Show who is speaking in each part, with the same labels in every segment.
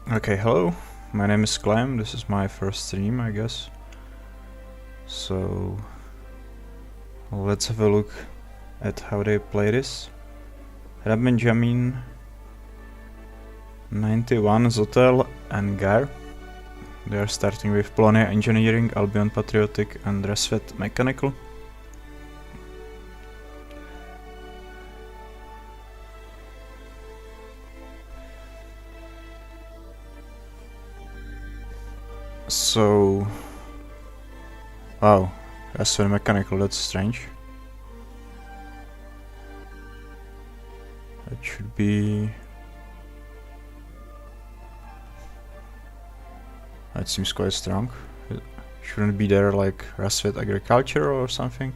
Speaker 1: Okay, hello, my name is Clem, this is my first stream, I guess. So, let's have a look at how they play this. Benjamin, 91, Zotel and Gar. They are starting with Polonia Engineering, Albion Patriotic and Resvet Mechanical. So, wow, Resvet Mechanical, that's strange. That should be... That seems quite strong. Shouldn't be there like Resvet Agriculture or something?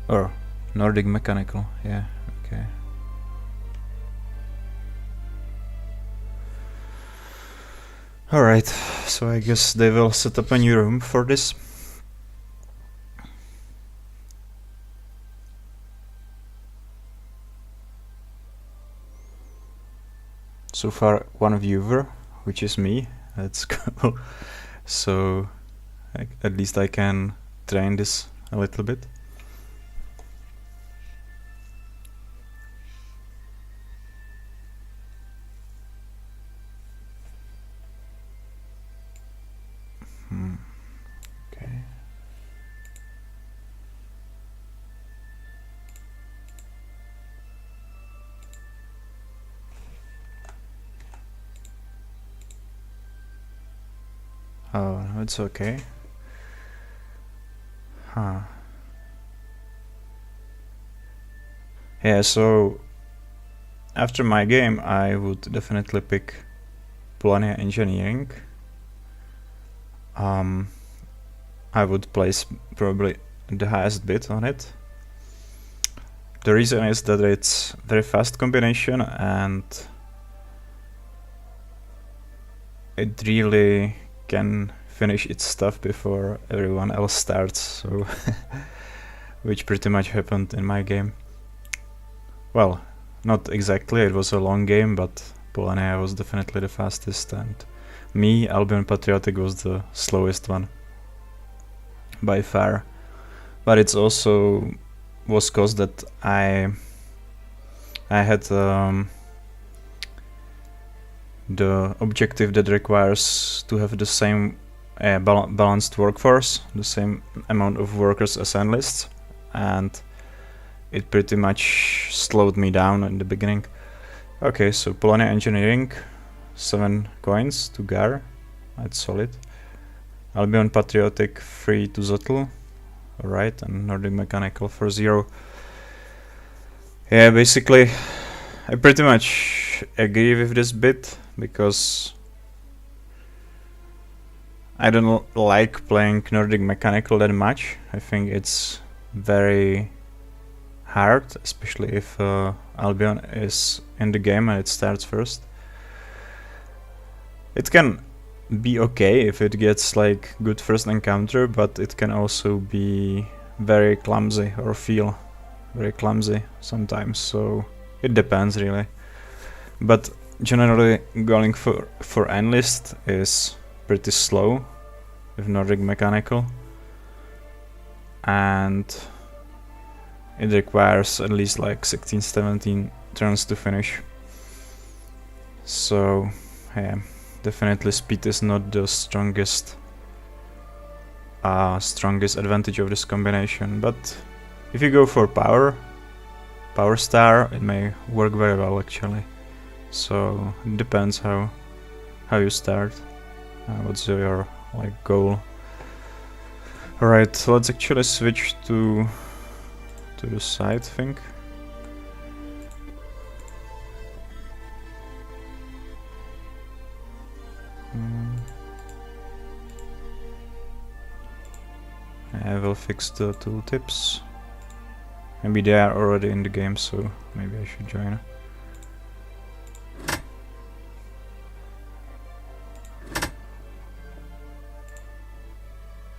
Speaker 1: Or Nordic Mechanical, yeah, okay. Alright, so I guess they will set up a new room for this. So far one viewer, which is me, that's cool. So at least I can train this a little bit. Okay. Oh, no, it's okay. Huh. Yeah, so after my game I would definitely pick Polonia Engineering. I would place probably the highest bid on it. The reason is that it's very fast combination and it really can finish its stuff before everyone else starts, so which pretty much happened in my game. Well, not exactly, it was a long game, but Polonia was definitely the fastest and me, Albion Patriotic, was the slowest one by far. But it's also was caused that I had the objective that requires to have the same balanced workforce, the same amount of workers as analysts, and it pretty much slowed me down in the beginning. Okay, so Polonia Engineering, 7 coins to Gar, that's solid. Albion Patriotic, 3 to Zotl, alright, and Nordic Mechanical for 0. Yeah, basically, I pretty much agree with this bit, because I don't like playing Nordic Mechanical that much. I think it's very hard, especially if Albion is in the game and it starts first. It can be okay if it gets like good first encounter, but it can also be very clumsy or feel very clumsy sometimes, so it depends really. But generally going for enlist is pretty slow with Nordic Mechanical, and it requires at least like 16-17 turns to finish. So yeah, definitely speed is not the strongest advantage of this combination, but if you go for power star, it may work very well actually. So it depends how you start, what's your like goal. Alright, so let's actually switch to the side thing. I will fix the tooltips. Maybe they are already in the game, so maybe I should join.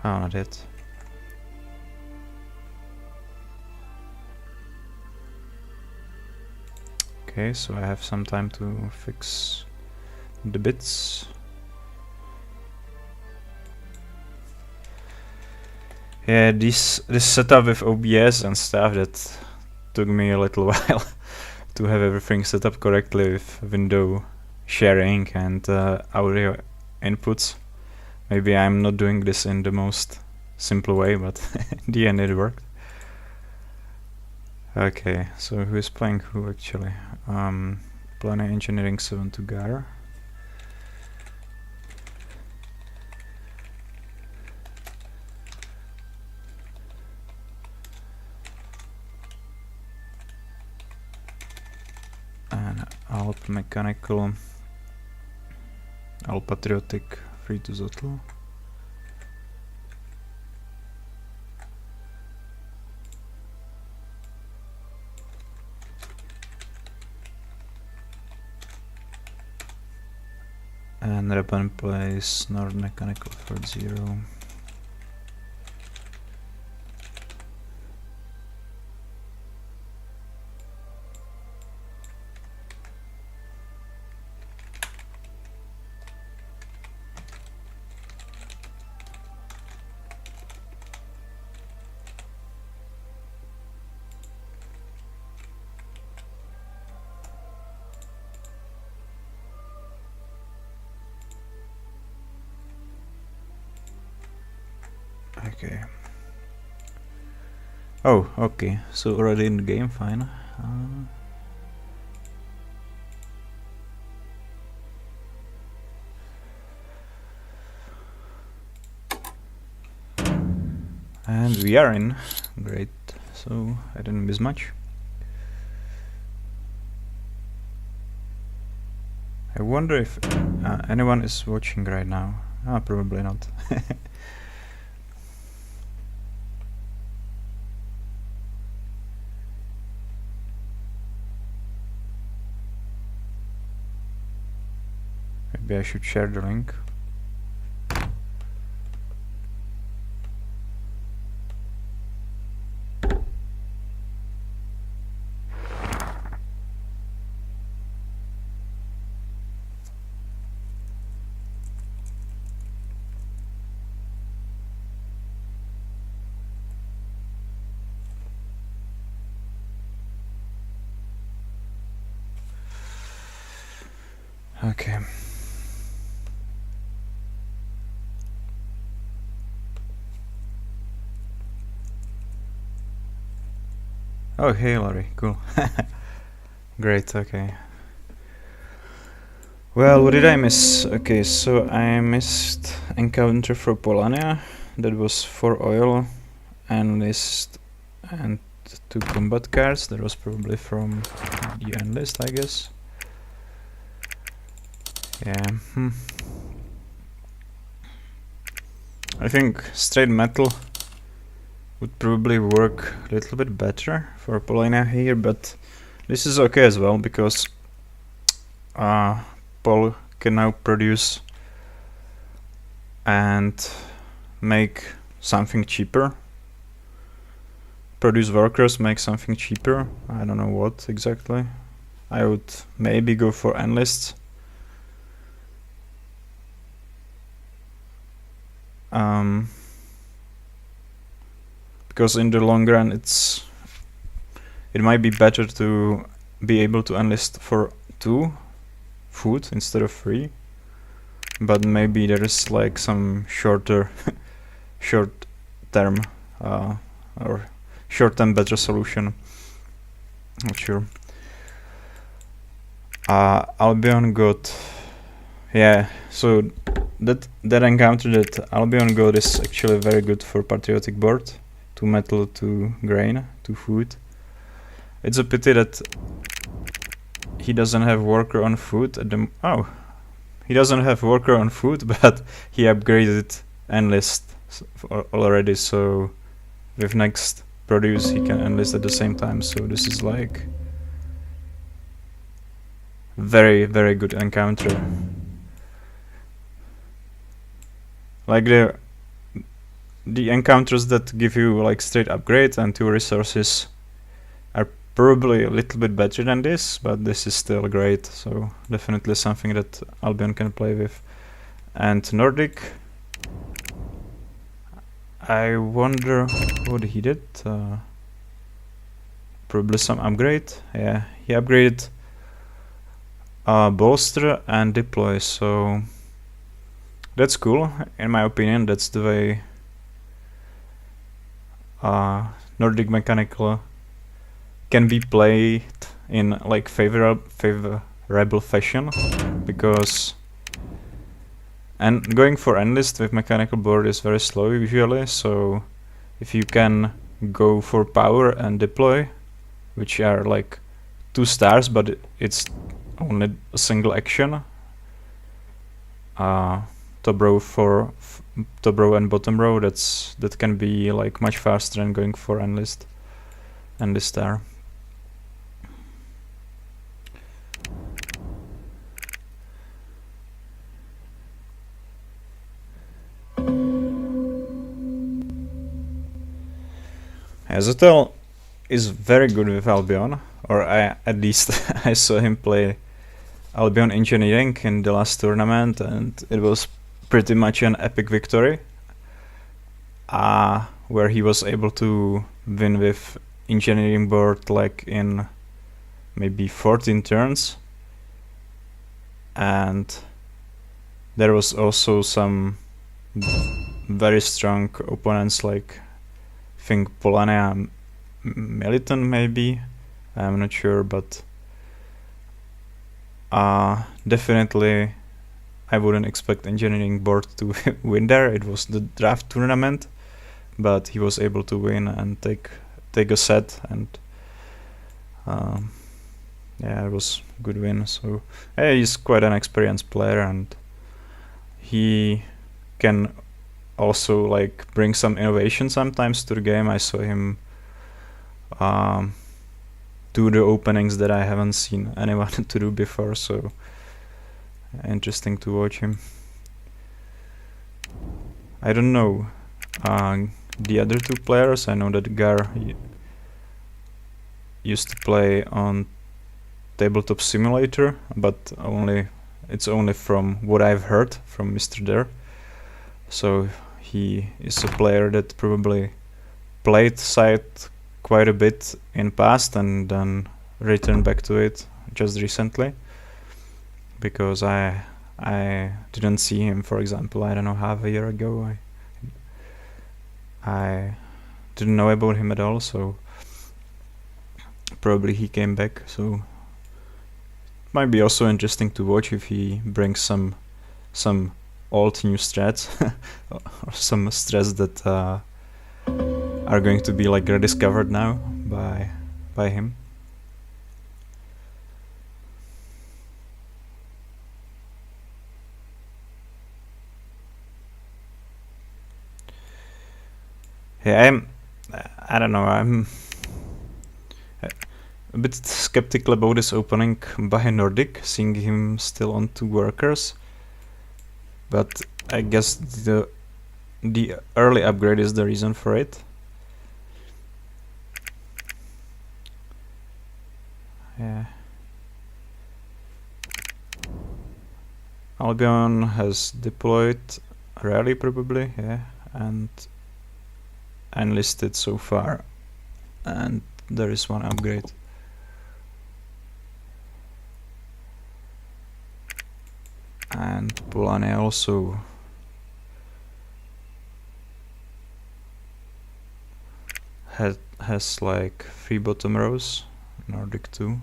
Speaker 1: Oh, not yet. Okay, so I have some time to fix the bits. Yeah, this setup with OBS and stuff, that took me a little while to have everything set up correctly with window sharing and audio inputs. Maybe I'm not doing this in the most simple way, but in the end it worked. Okay, so who is playing who actually? Planning Engineering 7 to Gar. And Alp Mechanical. Alp Patriotic 3 to Zotl. And Repan plays Nord Mechanical for 0. Okay. Oh, okay. So already in the game, fine. And we are in. Great. So I didn't miss much. I wonder if anyone is watching right now. Probably not. Maybe I should share the link. Okay. Oh, hey, Larry. Cool. Great, okay. Well, what did I miss? Okay, so I missed Encounter for Polania. That was for oil, Enlist, and 2 combat cards. That was probably from the Enlist, I guess. Yeah. I think straight metal would probably work a little bit better for Polina here, but this is okay as well, because Pol can now produce and make something cheaper. Produce workers, make something cheaper. I don't know what exactly. I would maybe go for Enlists. Because in the long run it might be better to be able to enlist for 2 food instead of 3, but maybe there is like some short-term or short-term better solution. Not sure. Albion got, yeah, so that encounter that Albion got is actually very good for patriotic board. 2 metal, 2 grain, 2 food. It's a pity that he doesn't have worker on food at the he doesn't have worker on food, but he upgraded enlist already, so with next produce he can enlist at the same time, so this is like very, very good encounter. Like the encounters that give you like straight upgrade and 2 resources are probably a little bit better than this, but this is still great, so definitely something that Albion can play with. And Nordic, I wonder what he did. Probably some upgrade. Yeah, he upgraded bolster and deploy, so that's cool. In my opinion, that's the way Nordic Mechanical can be played in like favorable fashion, because and going for enlist with mechanical board is very slow usually, so if you can go for power and deploy, which are like 2 stars but it's only a single action, top row and bottom row, that can be like much faster than going for enlist star. Azotel is very good with Albion, or at least I saw him play Albion Engineering in the last tournament, and it was pretty much an epic victory, where he was able to win with Engineering board like in maybe 14 turns, and there was also some very strong opponents like I think Polania Militon maybe, I'm not sure, but definitely I wouldn't expect Engineering board to win there. It was the draft tournament, but he was able to win and take a set, and yeah, it was a good win. So yeah, he's quite an experienced player, and he can also like bring some innovation sometimes to the game. I saw him do the openings that I haven't seen anyone to do before, so interesting to watch him. I don't know the other 2 players. I know that Gar used to play on Tabletop Simulator, but it's only from what I've heard from Mr. Der. So he is a player that probably played Scythe quite a bit in past and then returned back to it just recently, because I didn't see him, for example, I don't know, half a year ago. I didn't know about him at all, so probably he came back, so it might be also interesting to watch if he brings some old new strats or some strats that are going to be like rediscovered now by him. Yeah, I don't know, I'm a bit skeptical about this opening by Nordic, seeing him still on 2 workers, but I guess the early upgrade is the reason for it. Yeah. Albion has deployed rally probably, yeah, and enlisted so far, and there is 1 upgrade. And Polane also has like 3 bottom rows, Nordic 2.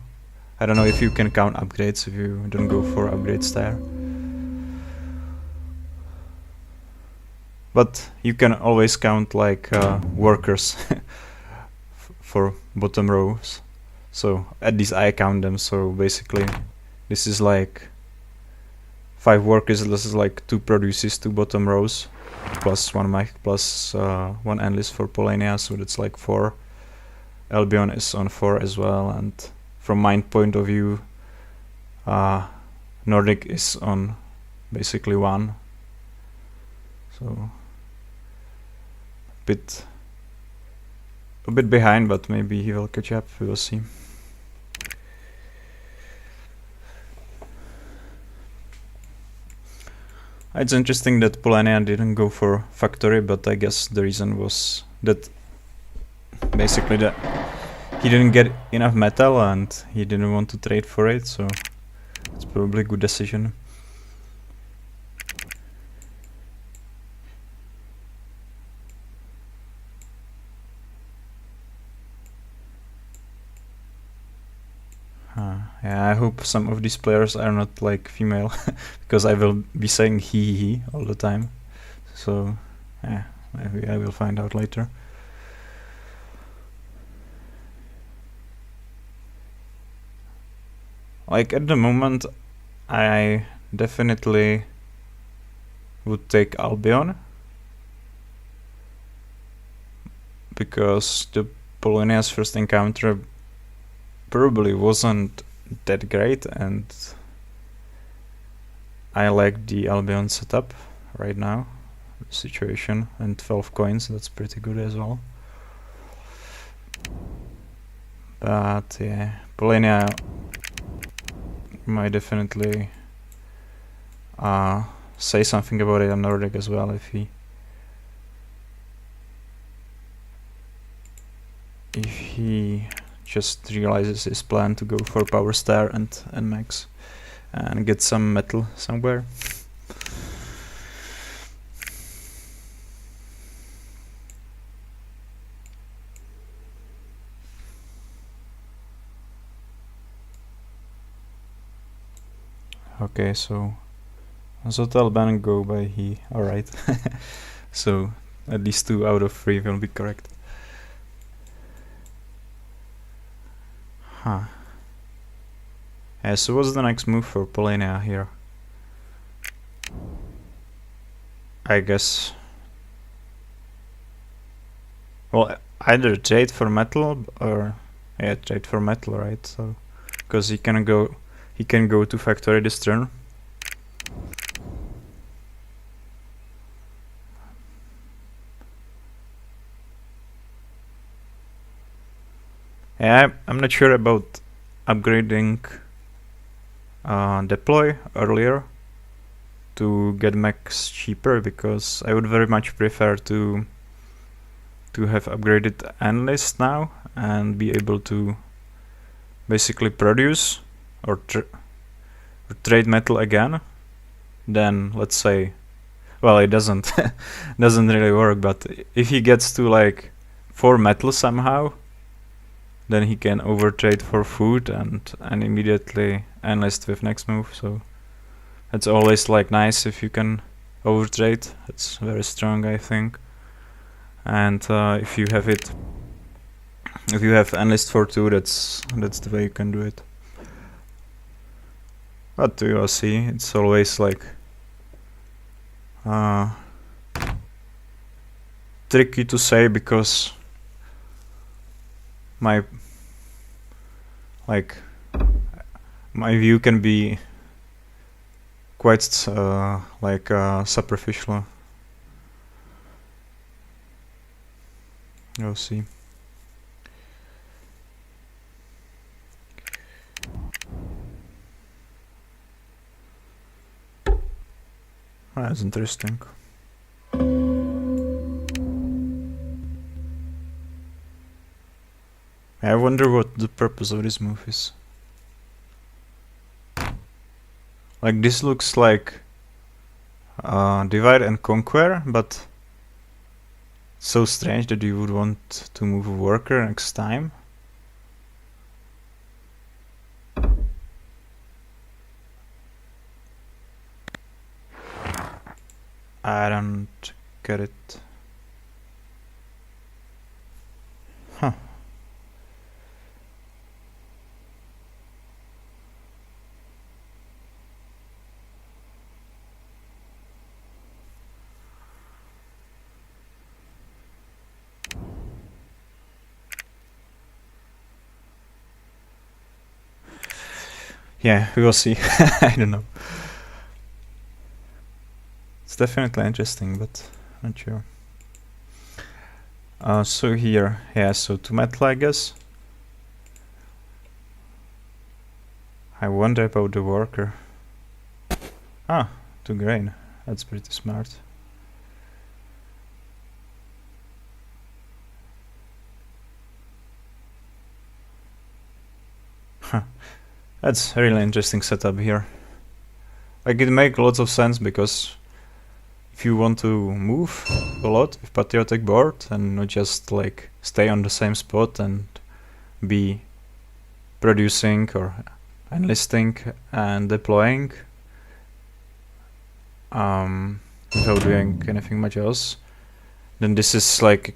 Speaker 1: I don't know if you can count upgrades if you don't go for upgrades there. But you can always count like workers for bottom rows. So at least I count them, so basically this is like 5 workers, this is like 2 produces, 2 bottom rows, plus 1 mech, plus 1 enlist for Polania, so that's like 4. Albion is on 4 as well, and from my point of view, Nordic is on basically 1. So a bit behind, but maybe he will catch up. We will see. It's interesting that Polania didn't go for factory, but I guess the reason was that basically that he didn't get enough metal and he didn't want to trade for it, so it's probably a good decision. Yeah, I hope some of these players are not like female, because I will be saying he all the time. So, yeah, maybe I will find out later. Like at the moment, I definitely would take Albion, because the Polonia's first encounter probably wasn't that great, and I like the Albion setup right now, situation, and 12 coins, that's pretty good as well. But yeah, Polonia might definitely say something about it on Nordic as well if he just realizes his plan to go for Power Star and Max and get some metal somewhere. Okay, so Zotal ban go by he. Alright. So at least 2 out of 3 will be correct. Huh. Yeah, so what's the next move for Polania here? I guess... well, either trade for metal or... yeah, trade for metal, right? So, because he can go to factory this turn. Yeah, I'm not sure about upgrading deploy earlier to get max cheaper, because I would very much prefer to have upgraded analyst now and be able to basically produce or trade metal again. Then let's say, well, it doesn't really work, but if he gets to like 4 metal somehow, then he can overtrade for food and immediately enlist with next move. So it's always like nice if you can overtrade. It's very strong, I think. And if you have enlist for 2, that's the way you can do it. But you will see, it's always like tricky to say, because my view can be quite superficial. You'll see. That's interesting. I wonder what the purpose of this move is. Like, this looks like divide and conquer, but so strange that you would want to move a worker next time. I don't get it. Huh. Yeah, we will see. I don't know. It's definitely interesting, but not sure. So here, yeah, so to metal, I guess. I wonder about the worker. Ah, to grain. That's pretty smart. That's a really interesting setup here. Like, it makes lots of sense because if you want to move a lot with patriotic board and not just like stay on the same spot and be producing or enlisting and deploying without doing anything much else, then this is like,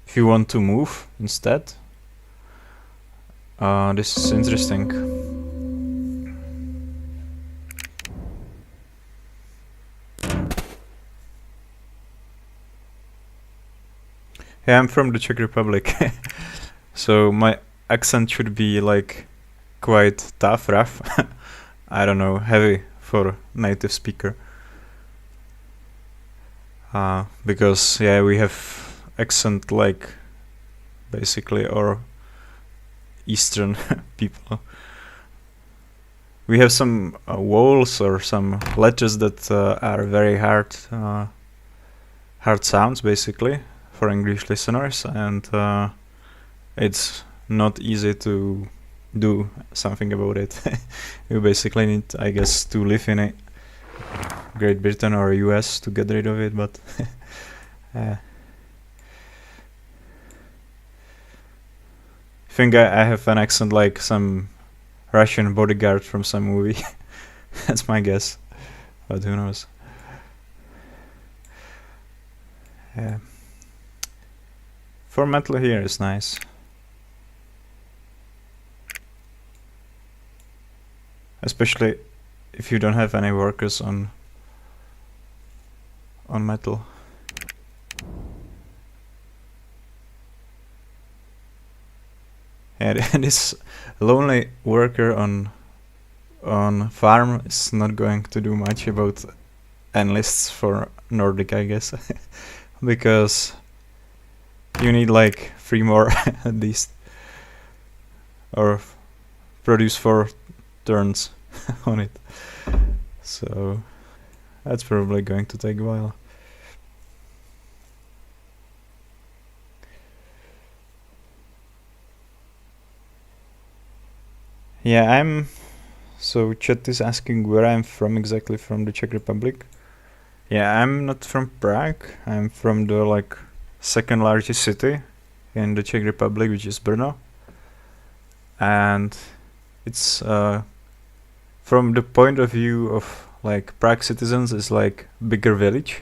Speaker 1: if you want to move instead, this is interesting. Yeah, I'm from the Czech Republic, so my accent should be like quite tough, rough. I don't know, heavy for native speaker. Because yeah, we have accent like basically or Eastern people. We have some vowels or some letters that are very hard sounds basically for English listeners, and it's not easy to do something about it. You basically need, I guess, to live in a Great Britain or US to get rid of it, but I think I have an accent like some Russian bodyguard from some movie. That's my guess, but who knows. Yeah. For metal here is nice. Especially if you don't have any workers on metal. Yeah, this lonely worker on farm is not going to do much about enlists for Nordic, I guess. Because you need like 3 more at least, or produce 4 turns on it. So that's probably going to take a while. Yeah, so chat is asking where I'm from exactly, from the Czech Republic. Yeah, I'm not from Prague. I'm from the like second largest city in the Czech Republic, which is Brno. And it's from the point of view of like Prague citizens, is like bigger village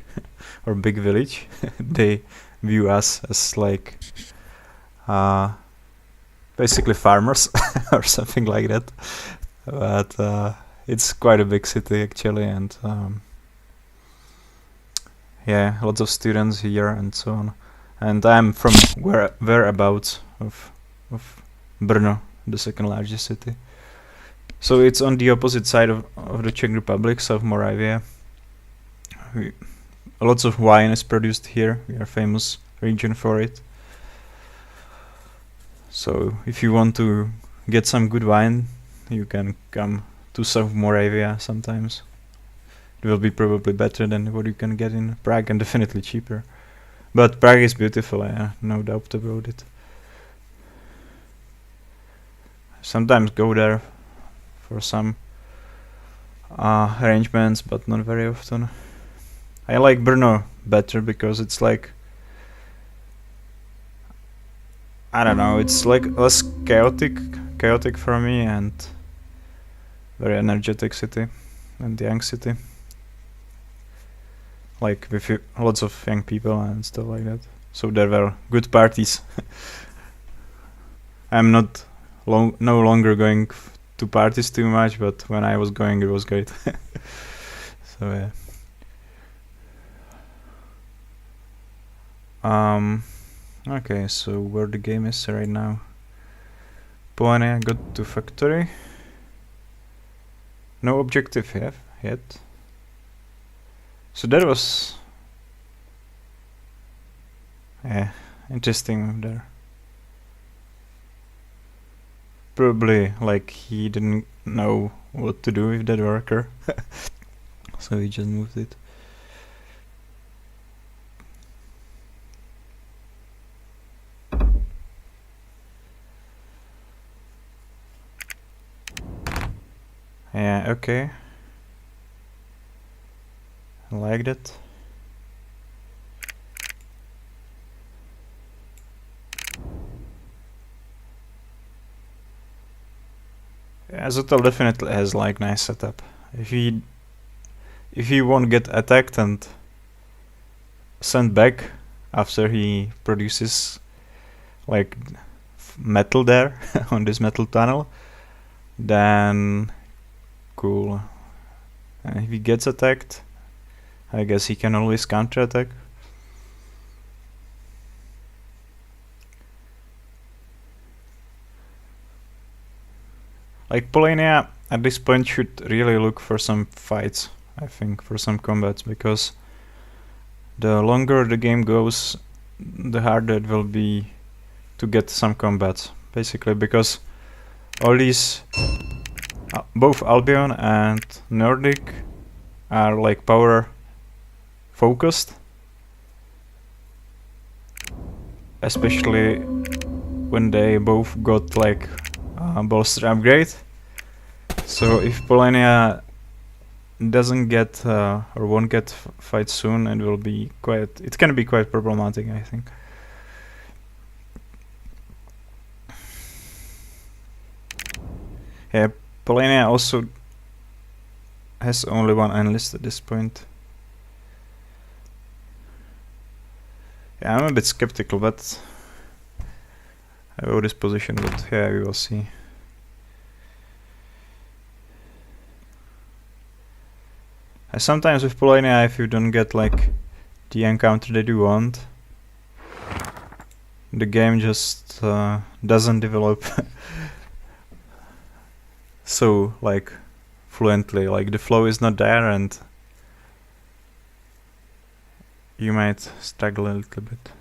Speaker 1: or big village. They view us as like basically farmers or something like that. But it's quite a big city actually, and yeah, lots of students here and so on. And I'm from whereabouts of Brno, the second largest city. So it's on the opposite side of the Czech Republic, South Moravia. Lots of wine is produced here. We are famous region for it. So if you want to get some good wine, you can come to South Moravia sometimes. It will be probably better than what you can get in Prague, and definitely cheaper. But Prague is beautiful, no doubt about it. Sometimes go there for some arrangements, but not very often. I like Brno better because it's like, I don't know, it's like less chaotic for me, and very energetic city and young city. Like with lots of young people and stuff like that. So there were good parties. I'm not no longer going to parties too much, but when I was going, it was great. So yeah. Okay, so where the game is right now? Pone, I got to factory. No objective yet. So that was... Yeah, interesting move there. Probably like he didn't know what to do with that worker, so he just moved it. Yeah, okay. I like that. Yeah, Zotel definitely has like nice setup. If he won't get attacked and sent back after he produces like metal there on this metal tunnel, then cool. And if he gets attacked, I guess he can always counter-attack. Like Polania at this point should really look for some fights, I think, for some combats, because the longer the game goes, the harder it will be to get some combats, basically, because all these both Albion and Nordic are like power focused, especially when they both got like bolster upgrade. So if Polania doesn't get or won't get fight soon, it can be quite problematic, I think. Yeah, Polania also has only one analyst at this point. Yeah, I'm a bit skeptical, but I owe this position, but yeah, we will see. Sometimes with Polania, if you don't get like the encounter that you want, the game just doesn't develop so like fluently, like the flow is not there and you might struggle a little bit.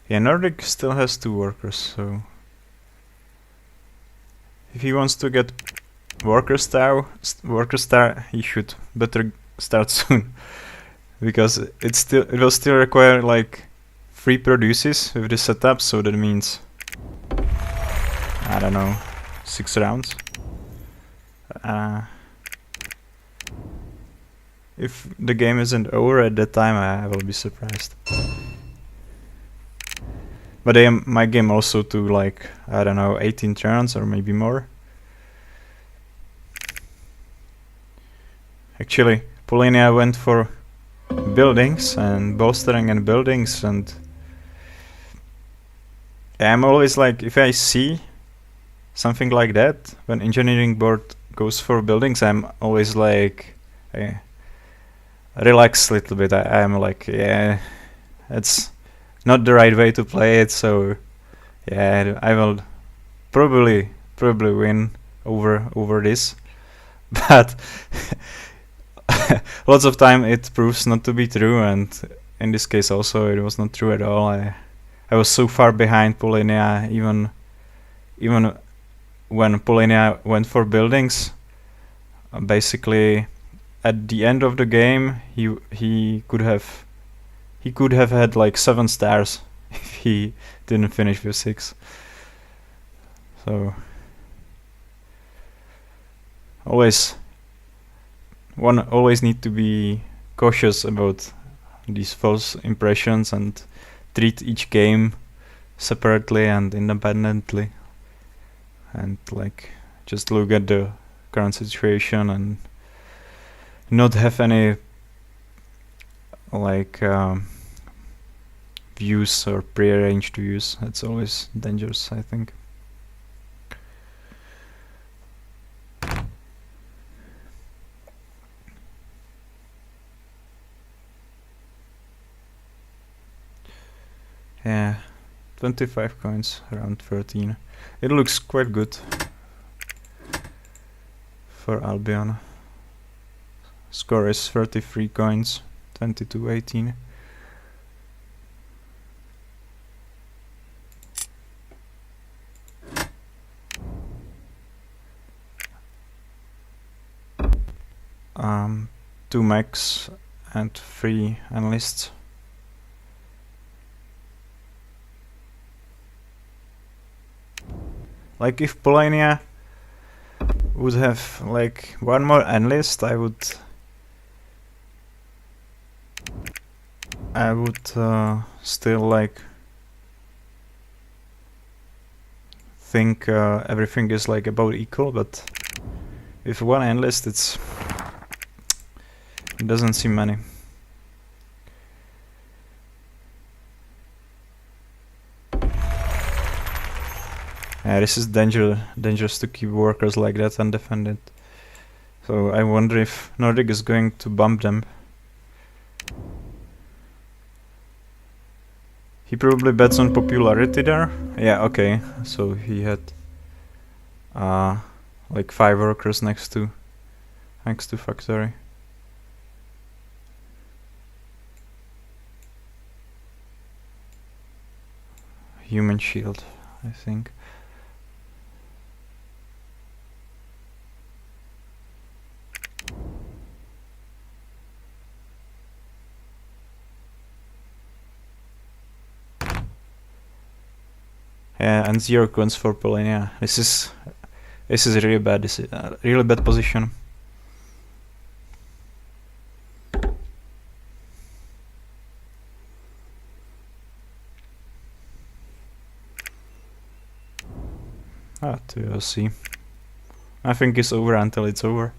Speaker 1: Yeah, Nordic still has 2 workers, so if he wants to get worker star, he should better start soon, because it will still require like 3 produces with this setup, so that means I don't know, 6 rounds. If the game isn't over at that time, I will be surprised. But my game also to like, I don't know, 18 turns or maybe more. Actually, Polania went for buildings and bolstering and buildings, and I'm always like, if I see something like that, when engineering board goes for buildings, I'm always like, relax a little bit. I'm like, yeah, it's not the right way to play it, so yeah, I will probably win over this, but lots of time it proves not to be true, and in this case also it was not true at all. I was so far behind Polania, even when Polania went for buildings. Basically, at the end of the game, he could have had like 7 stars if he didn't finish with 6. So one always need to be cautious about these false impressions and treat each game separately and independently, and like just look at the current situation and not have any like views or prearranged views. That's always dangerous, I think. Yeah, 25 coins, around 13. It looks quite good. for Albion. Score is 33 coins, 22-18. Two mechs and 3 analysts. Like if Polania would have like one more analyst, I would still like think everything is like about equal, but with one analyst it doesn't seem many. Yeah, this is dangerous to keep workers like that undefended. So I wonder if Nordic is going to bump them. He probably bets on popularity there. Yeah, okay. So he had like 5 workers next to factory. Human shield, I think. Yeah, and 0 coins for Polania. This is really bad. This is a really bad position. We'll see. I think it's over until it's over.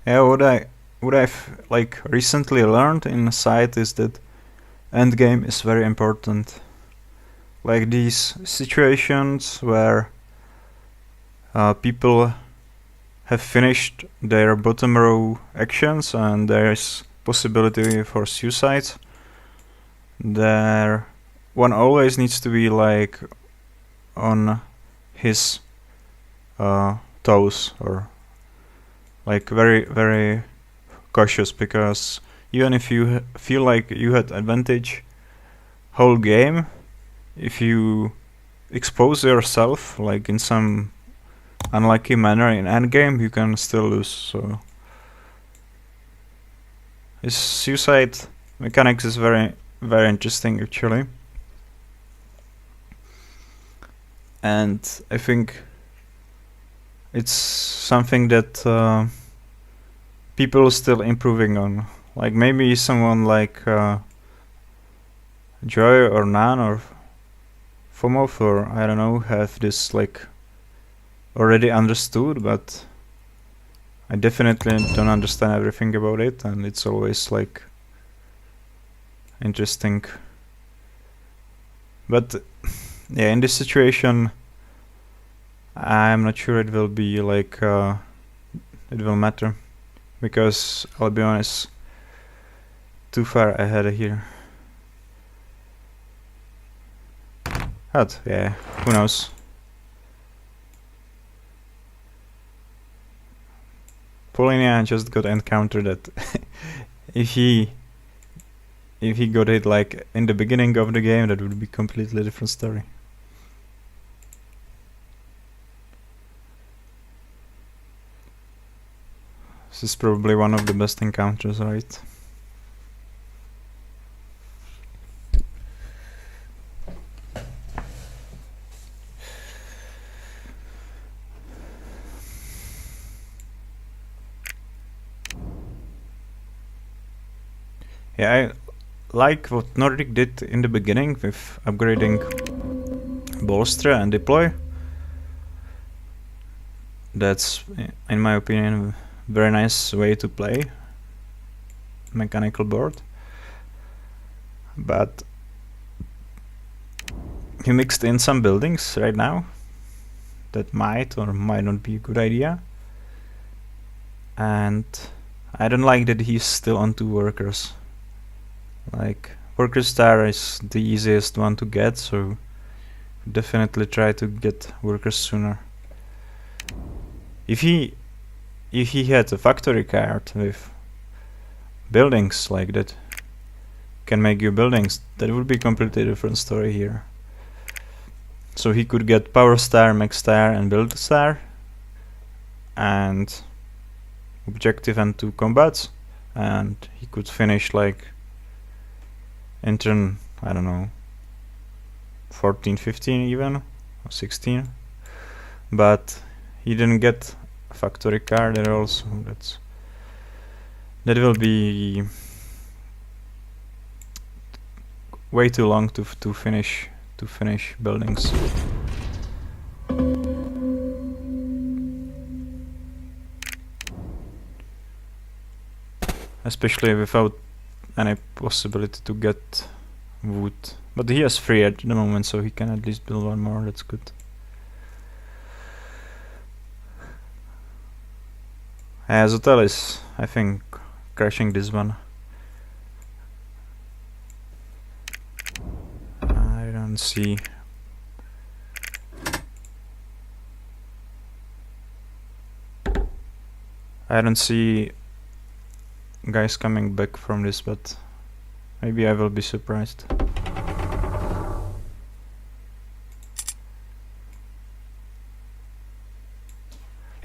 Speaker 1: Yeah, what I've like recently learned in site is that endgame is very important. Like these situations where people have finished their bottom row actions and there's possibility for suicide, there one always needs to be like on his toes, or like very cautious, because even if you feel like you had advantage whole game, if you expose yourself like in some unlucky manner in endgame, you can still lose. So this suicide mechanics is very interesting actually, and I think it's something that people are still improving on. Like maybe someone like Joy or Nan or Fomov or I don't know have this like already understood, but I definitely don't understand everything about it, and it's always like interesting. But yeah, in this situation I'm not sure it will be like it will matter, because Albion is too far ahead here. But yeah, who knows? Polania just got encountered that if he got it like in the beginning of the game, that would be completely different story. This is probably one of the best encounters, right? Yeah, I like what Nordic did in the beginning with upgrading Bolstra and Deploy. That's, in my opinion, a very nice way to play mechanical board. But he mixed in some buildings right now that might or might not be a good idea. And I don't like that he's still on 2 workers. Like, worker star is the easiest one to get, so definitely try to get workers sooner. If he had a factory card with buildings like that, can make you buildings, that would be completely different story here. So he could get power star, mech star, and build star, and objective and 2 combats, and he could finish like in turn, I don't know, 14, 15 even, or 16. But he didn't get a factory card at all, so that will be way too long to finish buildings. Especially without any possibility to get wood. But he has 3 at the moment, so he can at least build 1 more, that's good. Zotel is, I think, crashing this one. I don't see... guys coming back from this, but maybe I will be surprised.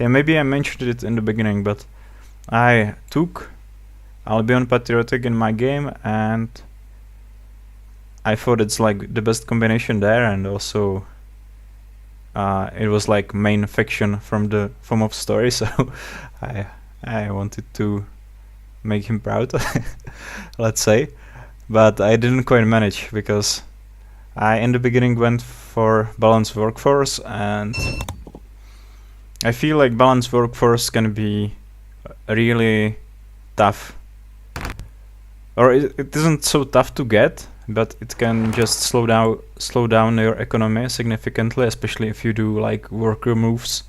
Speaker 1: Yeah, maybe I mentioned it in the beginning, but I took Albion Patriotic in my game, and I thought it's like the best combination there, and also it was like main faction from the FOMOF story, so I wanted to make him proud, let's say, but I didn't quite manage, because I in the beginning went for balanced workforce, and I feel like balanced workforce can be really tough, or it isn't so tough to get, but it can just slow down your economy significantly, especially if you do like worker moves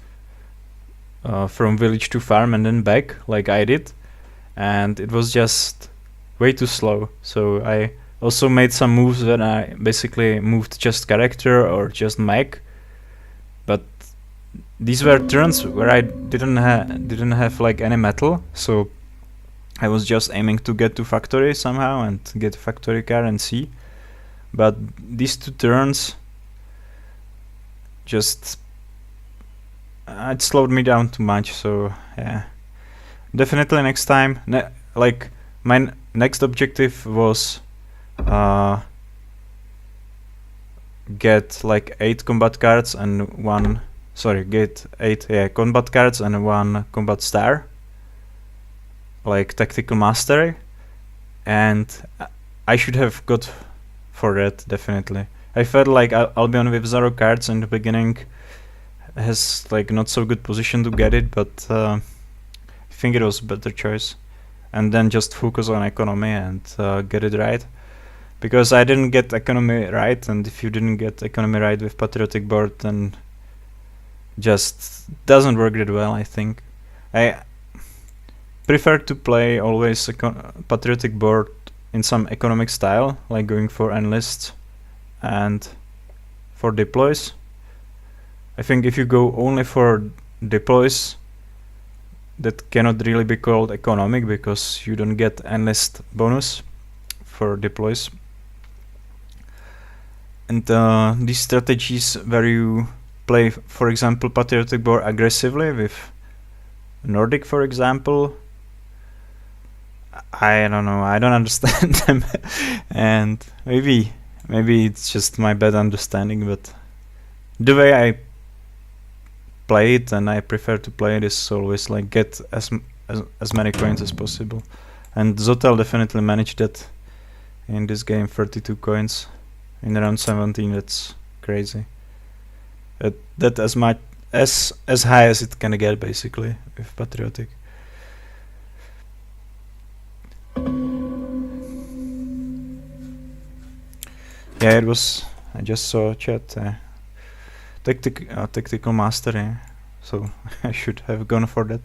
Speaker 1: from village to farm and then back, like I did, and it was just way too slow. So I also made some moves when I basically moved just character or just mech, but these were turns where I didn't have like any metal, so I was just aiming to get to factory somehow and get factory car and see. But these 2 turns just it slowed me down too much, so yeah. Definitely next time, like my next objective was get like 8 combat cards and 1, sorry, get 8 combat cards and 1 combat star, like tactical mastery, and I should have got for that, definitely. I felt like Albion with 0 cards in the beginning has like not so good position to get it, but I think it was a better choice, and then just focus on economy and get it right, because I didn't get economy right, and if you didn't get economy right with patriotic board, then just doesn't work that well. I think I prefer to play always patriotic board in some economic style, like going for enlists and for deploys. I think if you go only for deploys, that cannot really be called economic, because you don't get enlist bonus for deploys. And these strategies where you play, for example, patriotic board aggressively with Nordic, for example, I don't know, I don't understand them, and maybe it's just my bad understanding, but the way I play it, and I prefer to play it, is always like get as many coins as possible, and Zotel definitely managed that in this game. 32 coins in round 17, that's crazy. That as much as high as it can get, basically, with patriotic. Yeah, it was, I just saw chat, tactical mastery, so I should have gone for that.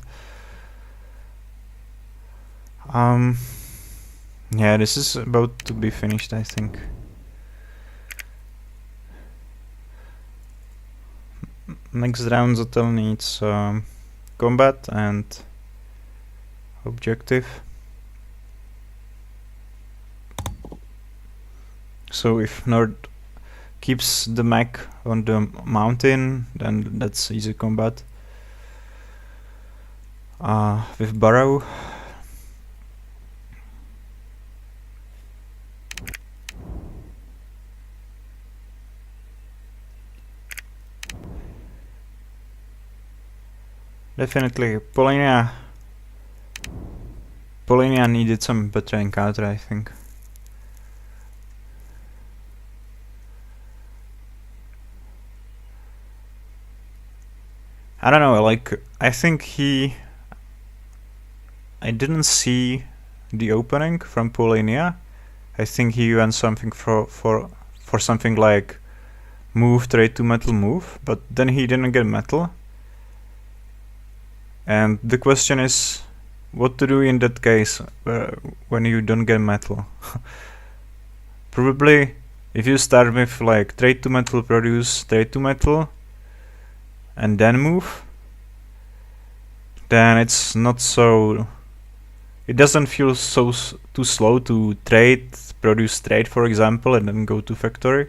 Speaker 1: Yeah, this is about to be finished, I think. Next round Zotel needs combat and objective. So if Nord keeps the mech on the mountain, then that's easy combat. With Barrow, definitely Polina needed some better encounter, I think. I don't know, like, I think I didn't see the opening from Polinia. I think he went something for something like move, trade to metal, move, but then he didn't get metal. And the question is, what to do in that case when you don't get metal? Probably if you start with like trade to metal, produce trade to metal, and then move, then it's not so... It doesn't feel so too slow to trade, produce trade for example, and then go to factory.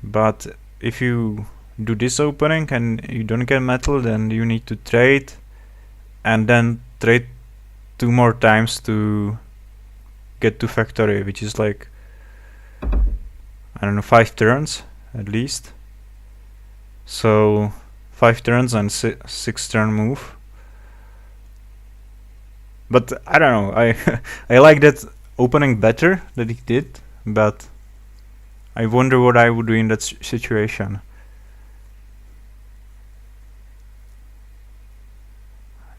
Speaker 1: But if you do this opening and you don't get metal, then you need to trade and then trade 2 more times to get to factory, which is like, I don't know, 5 turns at least. So 5 turns and 6 turn move. But I don't know, I like that opening better that he did, but I wonder what I would do in that situation.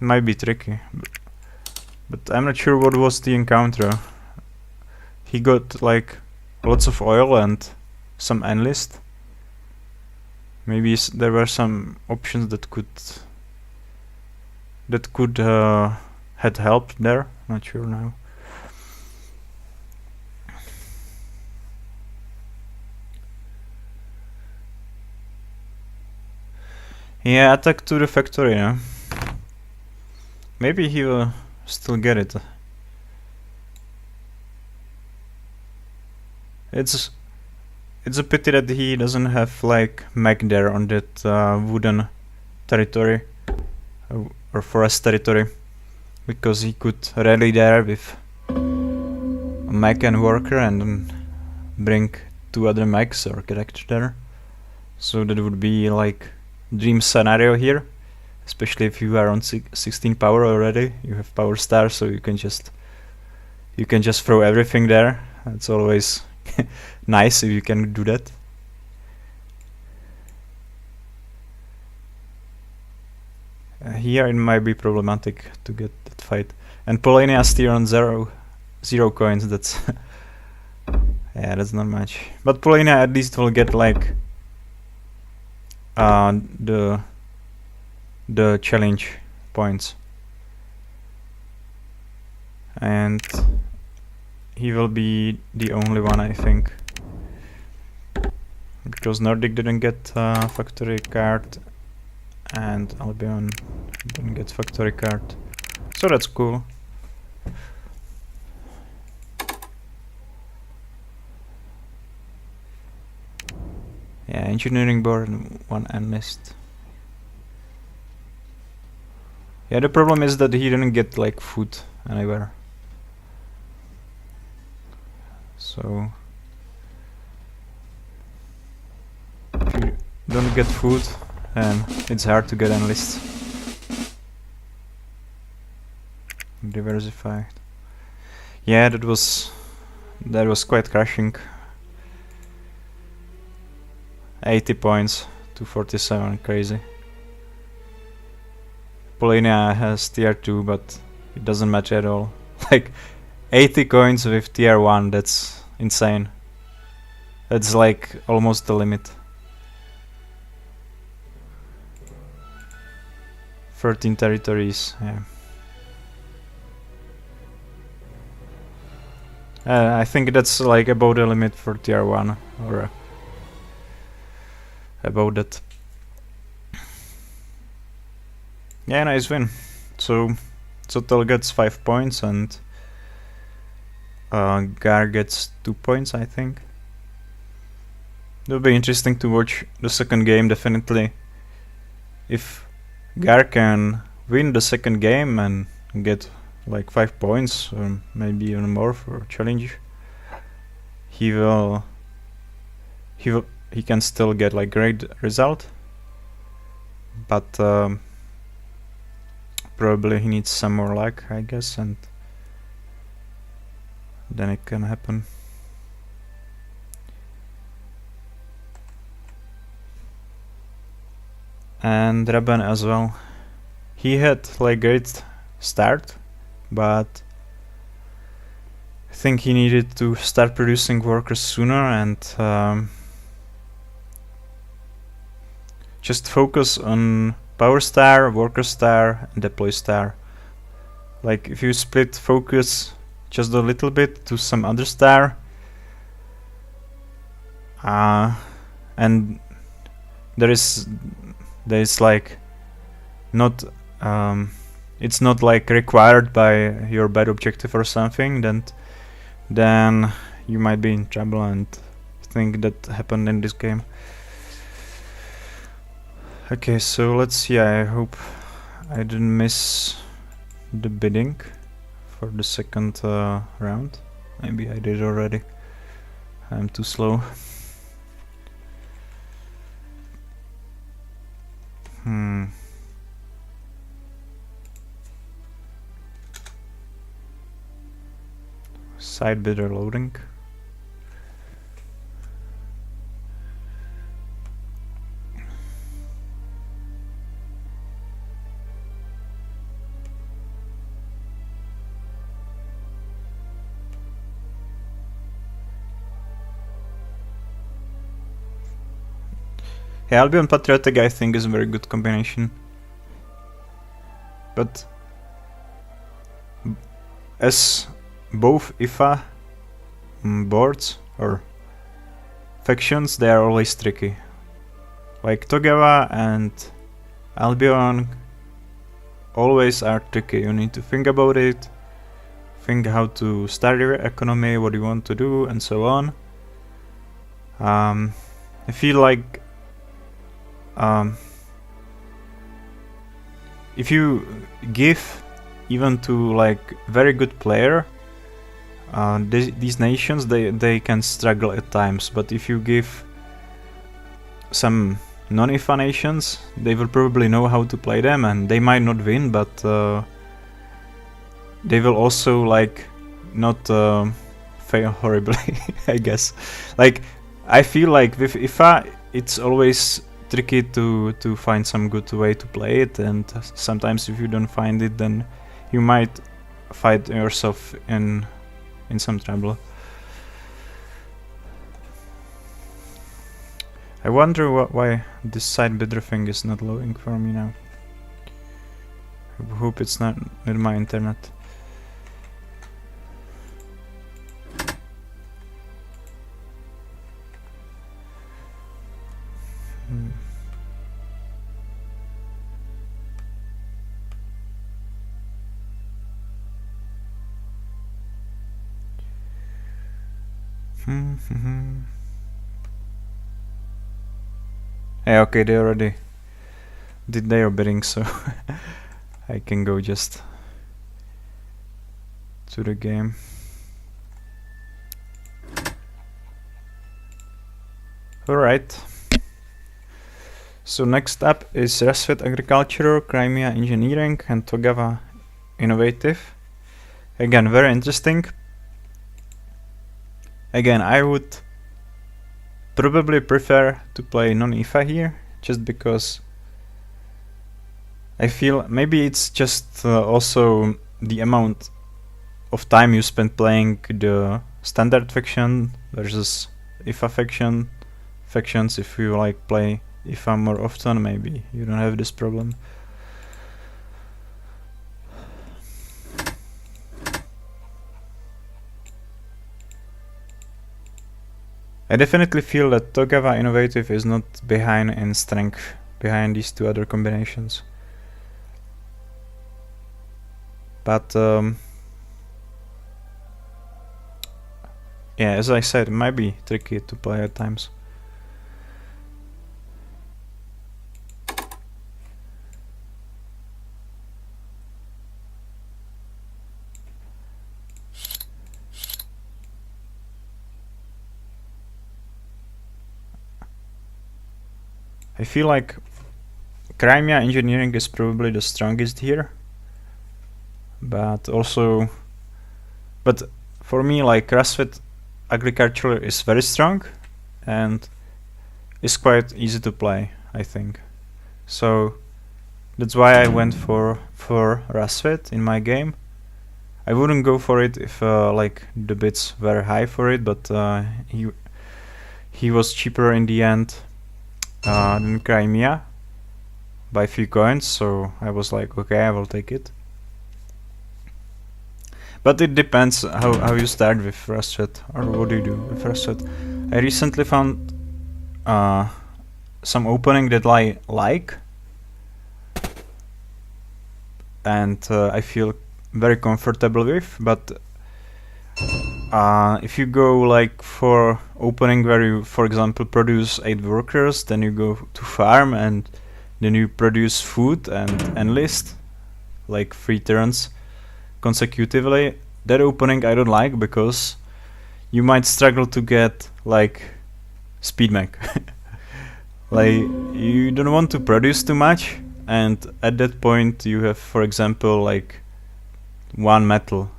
Speaker 1: It might be tricky, but I'm not sure what was the encounter. He got like lots of oil and some enlist. Maybe there were some options that could had helped there. Not sure now. Yeah, attack to the factory, yeah. Maybe he will still get it. It's a pity that he doesn't have like mech there on that wooden territory or forest territory, because he could rally there with a mech and worker and then bring 2 other mechs or character there. So that would be like dream scenario here, especially if you are on 16 power already. You have power star, so you can just throw everything there. It's always nice if you can do that. Here it might be problematic to get that fight. And Polania still on 0 coins. That's yeah, that's not much. But Polania at least will get like the challenge points, and he will be the only one, I think, because Nordic didn't get factory card and Albion didn't get factory card, so that's cool. Yeah, engineering board, 1 enlist. Yeah, the problem is that he didn't get like food anywhere. So if you don't get food, it's hard to get enlists. Diversified. Yeah, that was quite crushing. 80 points to 47, crazy. Polina has tier 2, but it doesn't matter at all. Like 80 coins with tier 1, that's insane. That's like almost the limit. 13 territories, yeah. I think that's like about the limit for tier 1, or about that. Yeah, nice win. So Total gets 5 points and Gar gets 2 points, I think. It'll be interesting to watch the second game, definitely. If Gar can win the second game and get like 5 points, or maybe even more for challenge, he can still get like great result, but probably he needs some more luck, I guess, and then it can happen. And Reben as well. He had like great start, but I think he needed to start producing workers sooner and just focus on power star, worker star, and deploy star. Like if you split focus just a little bit to some other star, and there is like not it's not like required by your bad objective or something, then you might be in trouble, and I think that happened in this game. Okay, so let's see. I hope I didn't miss the bidding for the second round. Maybe I did already. I'm too slow. Side bidder loading. Yeah, Albion Patriotic I think is a very good combination. But as both IFA boards or factions, they are always tricky. Like Togawa and Albion always are tricky. You need to think about it, think how to start your economy, what you want to do, and so on. I feel like if you give even to like very good player, these nations they can struggle at times, but if you give some non-IFA nations, they will probably know how to play them, and they might not win, but they will also like not fail horribly. I guess. Like I feel like with IFA it's always tricky to find some good way to play it, and sometimes if you don't find it, then you might find yourself in some trouble. I wonder why this side bidder thing is not loading for me now. I hope it's not with my internet. Yeah, okay, they already did their bidding, so I can go just to the game. Alright. So next up is Rasvet Agriculture, Crimea Engineering, and Togawa Innovative. Again, very interesting. Again, I would probably prefer to play non-IFA here, just because I feel maybe it's just also the amount of time you spend playing the standard faction versus IFA factions. If you like play IFA more often, maybe you don't have this problem. I definitely feel that Togawa Innovative is not behind in strength behind these two other combinations. But yeah, as I said, it might be tricky to play at times. I feel like Crimea engineering is probably the strongest here, but also, but for me, like Rasvet agriculture is very strong and is quite easy to play, I think. So that's why I went for Rasvet in my game. I wouldn't go for it if like the bids were high for it, but he was cheaper in the end than Crimea by a few coins, so I was like, okay, I will take it. But it depends how you start with Rasvet, or what do you do with Rasvet. I recently found some opening that I like, and I feel very comfortable with, but if you go like for opening where you, for example, produce 8 workers, then you go to farm and then you produce food and enlist like 3 turns consecutively, that opening I don't like because you might struggle to get like speed mech. Like you don't want to produce too much, and at that point you have, for example, like 1 metal,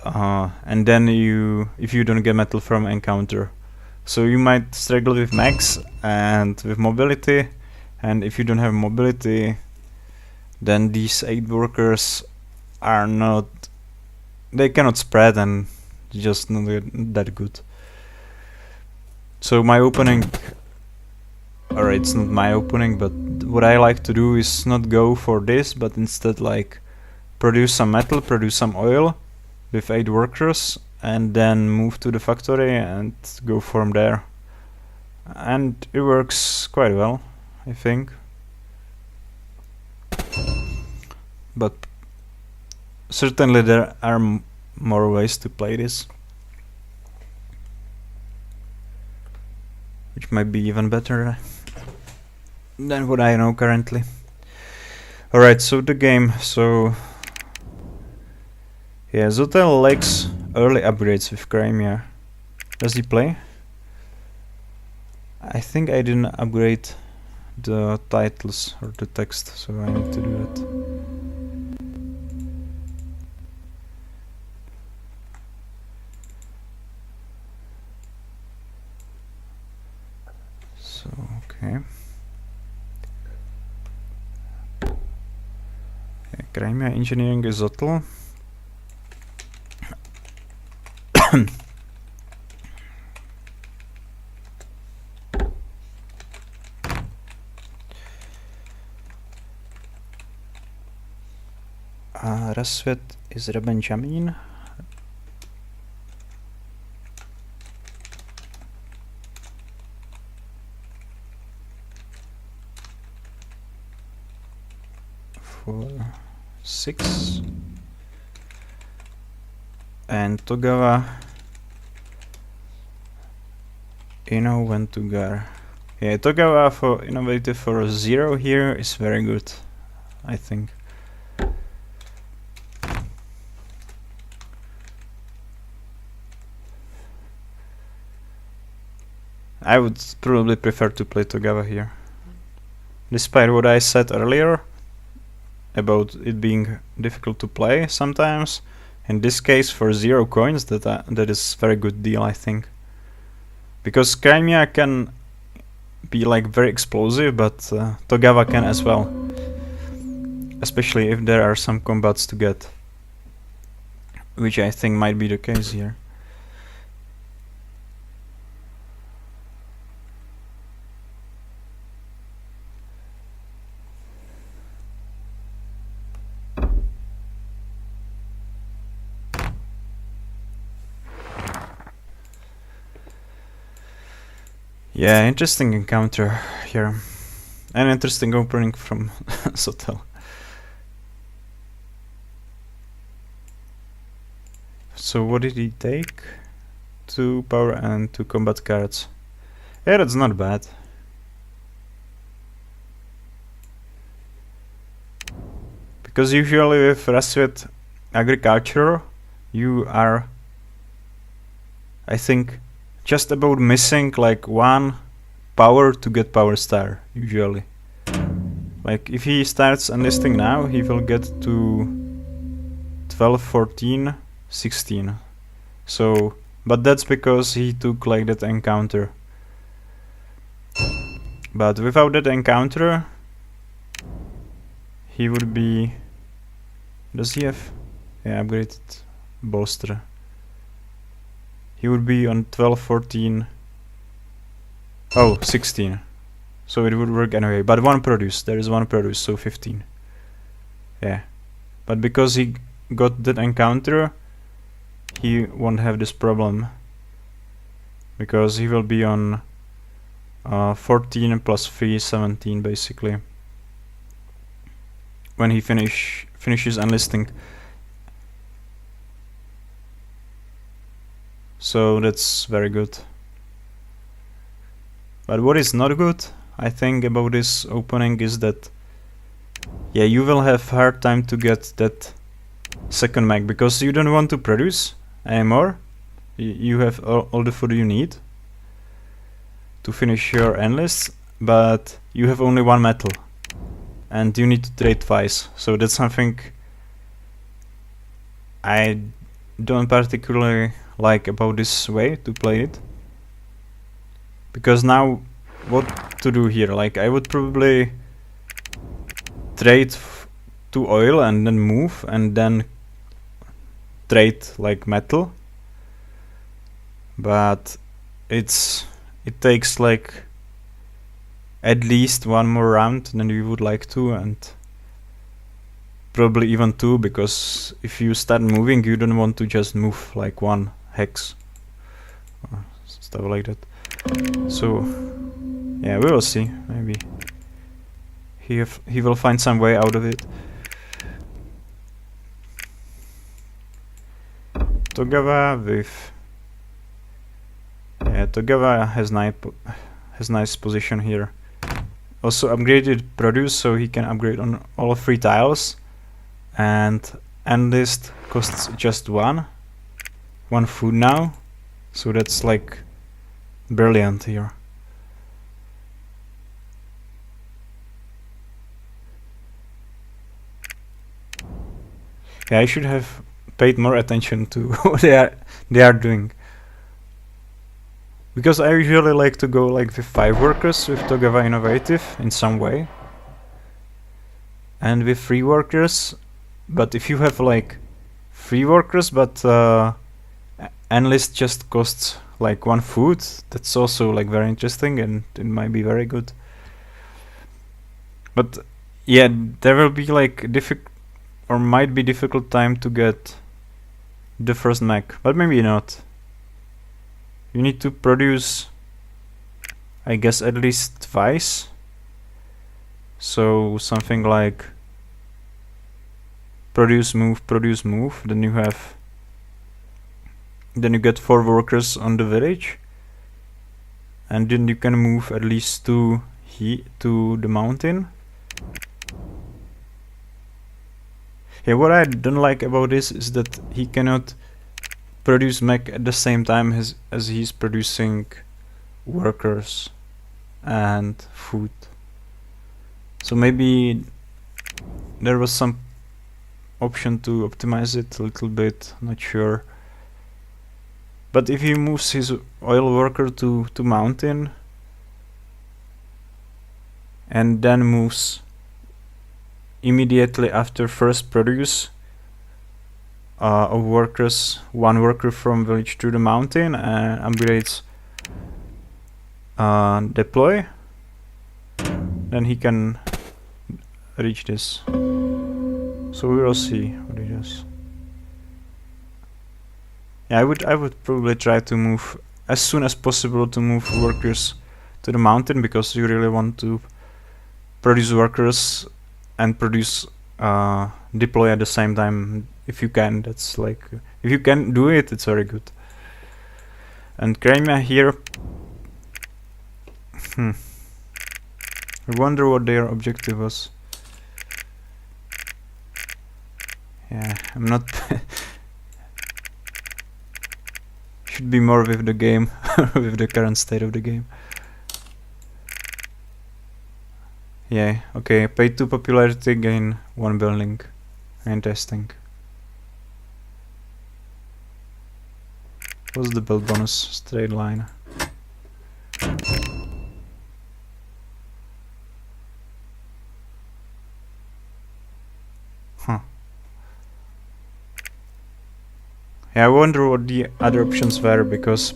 Speaker 1: and then if you don't get metal from encounter, so you might struggle with max and with mobility, and if you don't have mobility, then these 8 workers are not, they cannot spread and just not that good. So my opening, or it's not my opening, but what I like to do is not go for this, but instead like produce some metal, produce some oil with 8 workers, and then move to the factory and go from there. And it works quite well, I think. But certainly there are more ways to play this, which might be even better than what I know currently. Alright, so the game. So yeah, Zotel likes early upgrades with Crimea. Does he play? I think I didn't upgrade the titles or the text, so I need to do that. So, okay. Crimea engineering is Zotel. Rasvet is Rebenjamin. For 6. And Togawa went to Gar. Yeah, Togawa for innovative for 0 here is very good, I think. I would probably prefer to play Togawa here. Despite what I said earlier about it being difficult to play sometimes, in this case for 0 coins that is very good deal, I think. Because Crimea can be like very explosive, but Togawa can as well. Especially if there are some combats to get. Which I think might be the case here. Yeah, interesting encounter here. An interesting opening from Sotel. So what did he take? 2 power and 2 combat cards. Yeah, that's not bad. Because usually with Resuit Agriculture, you are, I think, just about missing like 1 power to get power star, usually. Like if he starts enlisting now, he will get to 12, 14, 16. So, but that's because he took like that encounter. But without that encounter, he would be... Does he have... Yeah, upgraded bolster. He would be on 12, 14... Oh, 16. So it would work anyway. But 1 produce. There is 1 produce, so 15. Yeah. But because he got that encounter, he won't have this problem. Because he will be on 14 plus 3, 17 basically. When he finishes enlisting. So that's very good. But what is not good, I think, about this opening is that, yeah, you will have hard time to get that second mech because you don't want to produce anymore. You have all the food you need to finish your enlist, but you have only 1 metal and you need to trade twice. So that's something I don't particularly like about this way to play it. Because now, what to do here? Like, I would probably trade to oil and then move and then trade like metal. But it takes like at least 1 more round than you would like to, and probably even 2, because if you start moving, you don't want to just move like 1 hex or stuff like that. So yeah, we will see. Maybe he will find some way out of it. Togawa with Togawa has nice position here. Also upgraded produce, so he can upgrade on all 3 tiles, and enlist costs just 1 food now, so that's like brilliant here. Yeah, I should have paid more attention to what they are doing. Because I usually like to go like with 5 workers with Togawa Innovative in some way. And with 3 workers, but if you have like 3 workers but enlist just costs like 1 food, that's also like very interesting and it might be very good. But yeah, there will be like might be difficult time to get the first mech, but maybe not. You need to produce, I guess, at least twice. So something like produce, move, then you get 4 workers on the village, and then you can move at least 2 to the mountain. Yeah, what I don't like about this is that he cannot produce mech at the same time as he's producing workers and food. So maybe there was some option to optimize it a little bit, not sure. But if he moves his oil worker to mountain and then moves immediately after first produce of workers, 1 worker from village to the mountain, and upgrades deploy, then he can reach this. So we will see what he does. Yeah, I would probably try to move as soon as possible to move workers to the mountain because you really want to produce workers and produce deploy at the same time. If you can, that's like, if you can do it, it's very good. And Crimea here, I wonder what their objective was. Yeah, I'm not should be more with the game, with the current state of the game. Yeah, okay, pay 2 popularity, gain 1 building. Interesting. What's the build bonus? Straight line. Huh. Yeah, I wonder what the other options were, because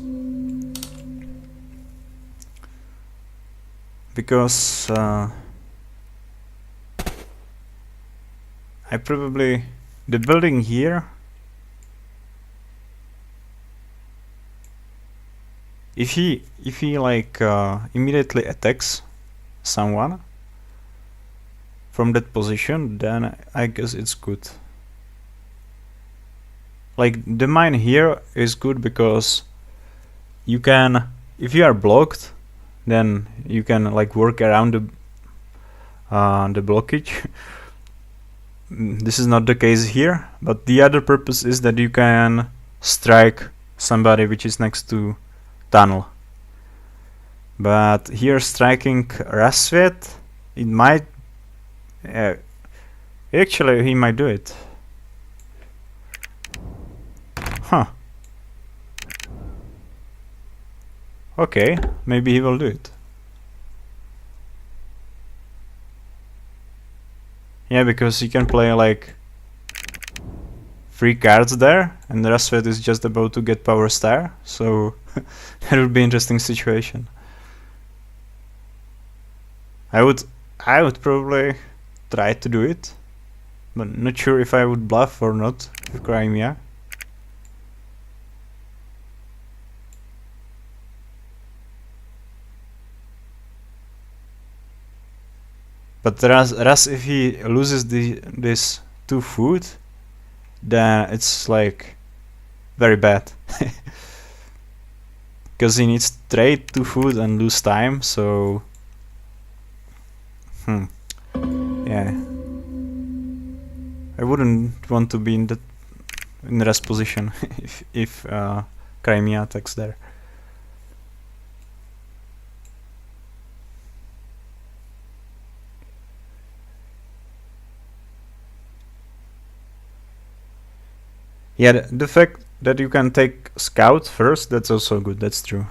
Speaker 1: I probably, the building here, if he like immediately attacks someone from that position, then I guess it's good. Like the mine here is good because you can, if you are blocked, then you can like work around the blockage. This is not the case here, but the other purpose is that you can strike somebody which is next to tunnel. But here striking Rasvet, it might actually he might do it. Huh. Okay, maybe he will do it. Yeah, because you can play like 3 cards there, and Rasvet is just about to get power star, so that would be an interesting situation. I would probably try to do it, but not sure if I would bluff or not with Crimea. But Ras, if he loses this 2 food, then it's like very bad. Because he needs to trade 2 food and lose time, so yeah. I wouldn't want to be in the Ras position if Crimea attacks there. Yeah, the fact that you can take scout first, that's also good, that's true.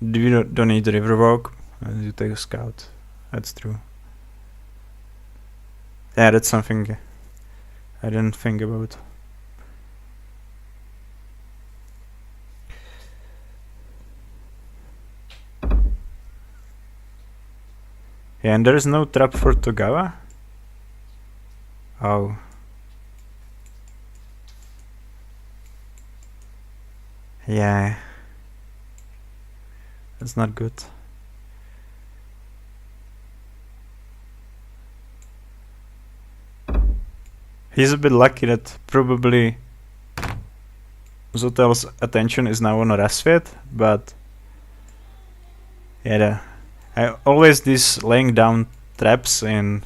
Speaker 1: You don't need the river walk, and you take a scout, that's true. Yeah, that's something I didn't think about. Yeah, and there is no trap for Togawa? Oh. Yeah, that's not good. He's a bit lucky that probably Zotel's attention is now on Rasvet, but yeah, I always this laying down traps in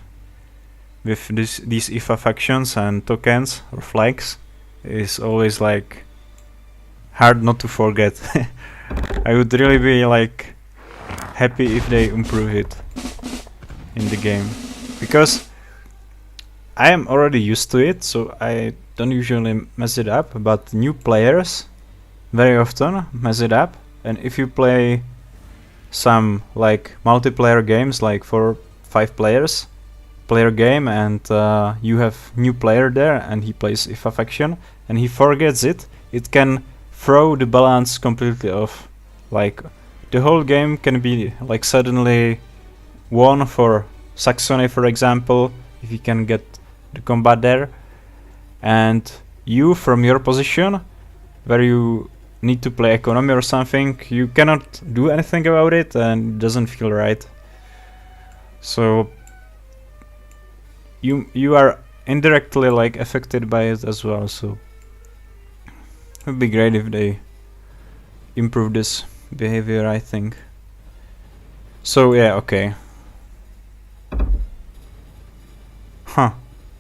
Speaker 1: with these IFA factions and tokens or flags is always like hard not to forget. I would really be like happy if they improve it in the game, because I am already used to it, so I don't usually mess it up, but new players very often mess it up. And if you play some like multiplayer games, like 4-5 players player game, and you have new player there and he plays IFA faction and he forgets it, it can throw the balance completely off. Like the whole game can be like suddenly won for Saxony, for example, if you can get the combat there, and you from your position where you need to play economy or something, you cannot do anything about it, and it doesn't feel right. So you are indirectly like affected by it as well. So it would be great if they improve this behavior, I think. So yeah, okay. Huh.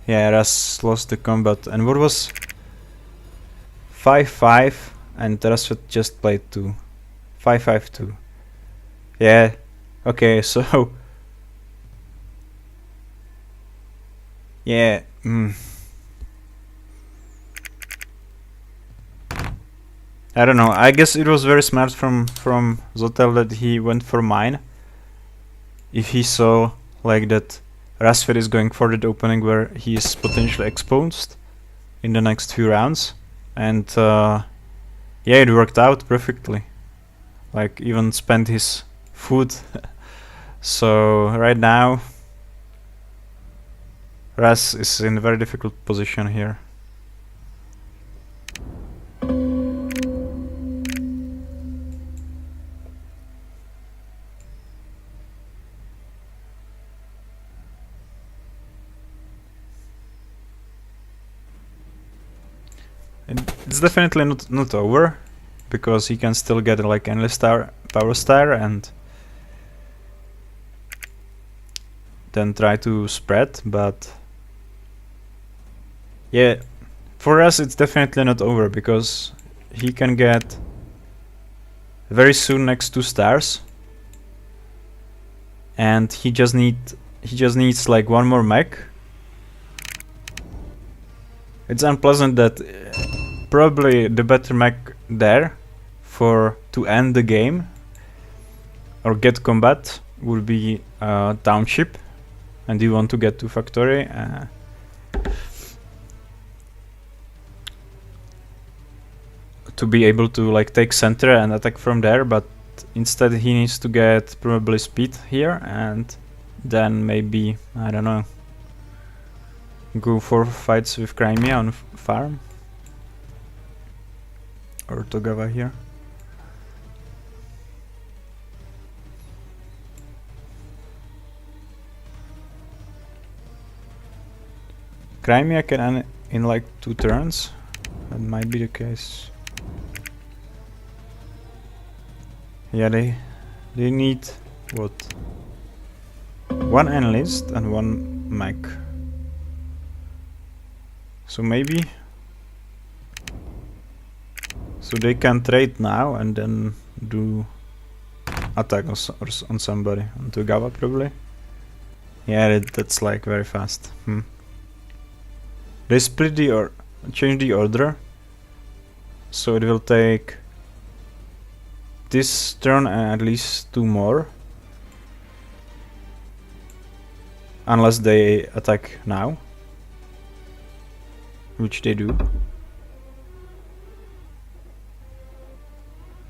Speaker 1: Yeah, Ras lost the combat. And what was 5-5 and Rasfet just played 2. 5-5-2. Yeah. Okay, so yeah. I don't know. I guess it was very smart from Zotel that he went for mine. If he saw like that Rasfet is going for the opening where he is potentially exposed in the next few rounds, and yeah, it worked out perfectly. Like even spent his food. So right now Ras is in a very difficult position here. It's definitely not over, because he can still get like endless power star and then try to spread, but yeah, for us it's definitely not over, because he can get very soon next 2 stars, and he just needs like 1 more mech. It's unpleasant that probably the better mech there to end the game or get combat would be Township, and you want to get to Factory. To be able to like take center and attack from there, but instead he needs to get probably speed here, and then maybe, I don't know, go for fights with Crimea on farm or Togawa here. Crimea can end in like 2 turns. That might be the case. Yeah, they need what? 1 enlist and 1 mech. So maybe, so they can trade now and then do attack on somebody, on Togawa probably. Yeah, that's like very fast. They split change the order, so it will take this turn and at least 2 more, unless they attack now, which they do.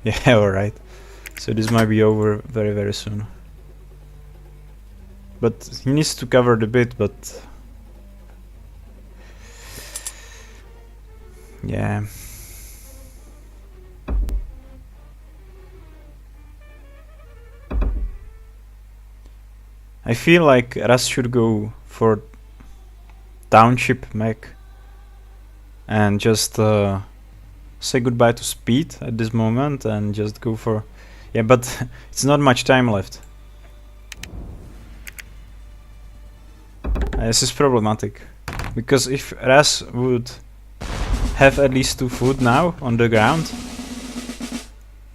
Speaker 1: Yeah, alright. So this might be over very, very soon. But he needs to cover the bit, but yeah. I feel like Ras should go for Township mech and just say goodbye to speed at this moment and just go for... Yeah, but it's not much time left. This is problematic, because if Ras would have at least 2 food now on the ground,